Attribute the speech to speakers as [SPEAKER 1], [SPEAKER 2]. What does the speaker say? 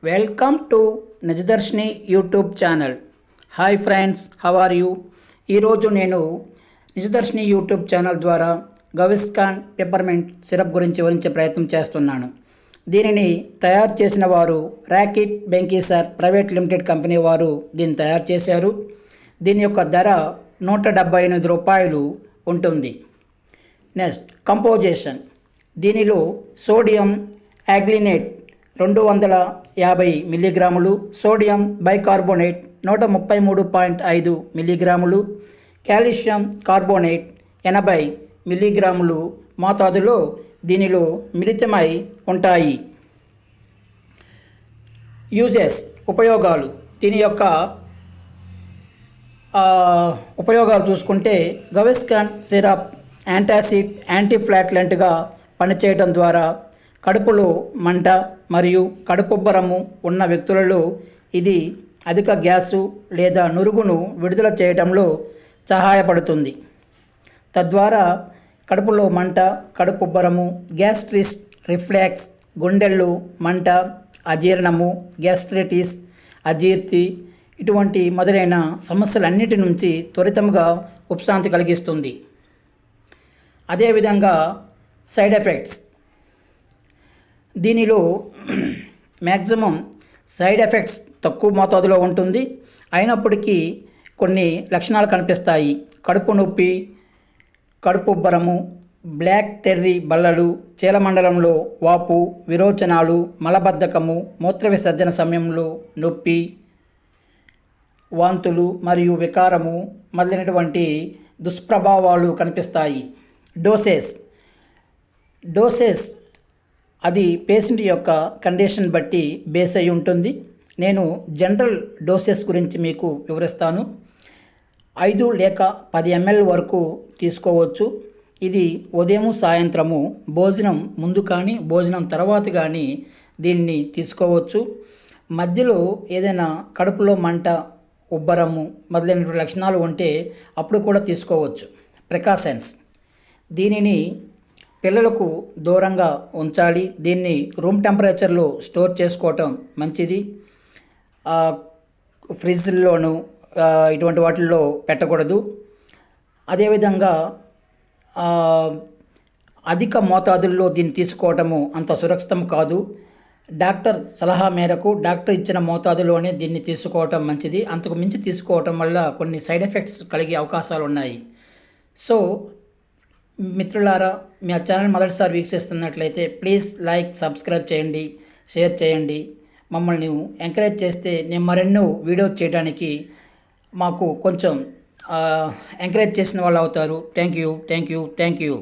[SPEAKER 1] Welcome to Nijadarshini YouTube channel. Hi friends, how are you? ఈరోజు నేను నిజదర్శిని YouTube channel ద్వారా గవిస్కాన్ peppermint syrup గురించి వివరించే ప్రయత్నం చేస్తున్నాను. దీనిని తయారు చేసిన వారు ర్యాకెట్ బెంకీసర్ ప్రైవేట్ లిమిటెడ్ కంపెనీ వారు దీన్ని తయారు చేశారు. దీని యొక్క ధర 178 రూపాయలు ఉంటుంది. Next composition. దీనిలో సోడియం యాగ్లినేట్ 250 మిల్లీగ్రాములు, సోడియం బైకార్బోనేట్ 133.5 మిల్లీగ్రాములు, కాల్షియం కార్బోనేట్ 80 మిల్లీగ్రాములు మోతాదులో దీనిలో మిళితమై ఉంటాయి. యూజెస్, ఉపయోగాలు. దీని యొక్క ఉపయోగాలు చూసుకుంటే గవిస్కాన్ సిరప్ యాంటాసిడ్, యాంటీఫ్లాట్లెంట్గా పనిచేయడం ద్వారా కడుపులో మంట మరియు కడుపుబ్బరము ఉన్న వ్యక్తులలో ఇది అధిక గ్యాసు లేదా నురుగును విడుదల చేయడంలో సహాయపడుతుంది. తద్వారా కడుపులో మంట, కడుపుబ్బరము, గ్యాస్ట్రిస్ రిఫ్లెక్స్, గుండెల్లో మంట, అజీర్ణము, గ్యాస్ట్రైటిస్, అజీర్తి ఇటువంటి మొదలైన సమస్యలన్నిటి నుంచి త్వరితంగా ఉపశాంతి కలిగిస్తుంది. అదేవిధంగా సైడ్ ఎఫెక్ట్స్. దీనిలో మ్యాక్సిమం సైడ్ ఎఫెక్ట్స్ తక్కువ మోతాదులో ఉంటుంది. అయినప్పటికీ కొన్ని లక్షణాలు కనిపిస్తాయి. కడుపు నొప్పి, కడుపుబ్బరము, బ్లాక్ తెర్రీ బల్లలు, చీలమండలంలో వాపు, విరోచనాలు, మలబద్ధకము, మూత్ర విసర్జన సమయంలో నొప్పి, వాంతులు మరియు వికారము మొదలైనటువంటి దుష్ప్రభావాలు కనిపిస్తాయి. డోసెస్ అది పేషెంట్ యొక్క కండిషన్ బట్టి బేస్ అయి ఉంటుంది. నేను జనరల్ డోసెస్ గురించి మీకు వివరిస్తాను. 5 లేక 10 ml వరకు తీసుకోవచ్చు. ఇది ఉదయం సాయంత్రము భోజనం ముందు కానీ భోజనం తర్వాత కానీ దీన్ని తీసుకోవచ్చు. మధ్యలో ఏదైనా కడుపులో మంట, ఉబ్బరము మొదలైన లక్షణాలు ఉంటే అప్పుడు కూడా తీసుకోవచ్చు. ప్రికాషన్స్. దీనిని పిల్లలకు దూరంగా ఉంచాలి. దీన్ని రూమ్ టెంపరేచర్లో స్టోర్ చేసుకోవటం మంచిది. ఫ్రిడ్జ్లోను ఇటువంటి వాటిల్లో పెట్టకూడదు. అదేవిధంగా అధిక మోతాదుల్లో దీన్ని తీసుకోవటము అంత సురక్షితం కాదు. డాక్టర్ సలహా మేరకు డాక్టర్ ఇచ్చిన మోతాదులోనే దీన్ని తీసుకోవటం మంచిది. అంతకు మించి తీసుకోవటం వల్ల కొన్ని సైడ్ ఎఫెక్ట్స్ కలిగే అవకాశాలు ఉన్నాయి. సో మిత్రులారా, మీ ఛానల్ మొదటిసారి వీక్షిస్తున్నట్లయితే ప్లీజ్ లైక్, సబ్స్క్రైబ్ చేయండి, షేర్ చేయండి. మమ్మల్ని ఎంకరేజ్ చేస్తే నేను మరెన్నో వీడియోస్ చేయడానికి మాకు కొంచెం ఎంకరేజ్ చేసిన వాళ్ళు అవుతారు. Thank you.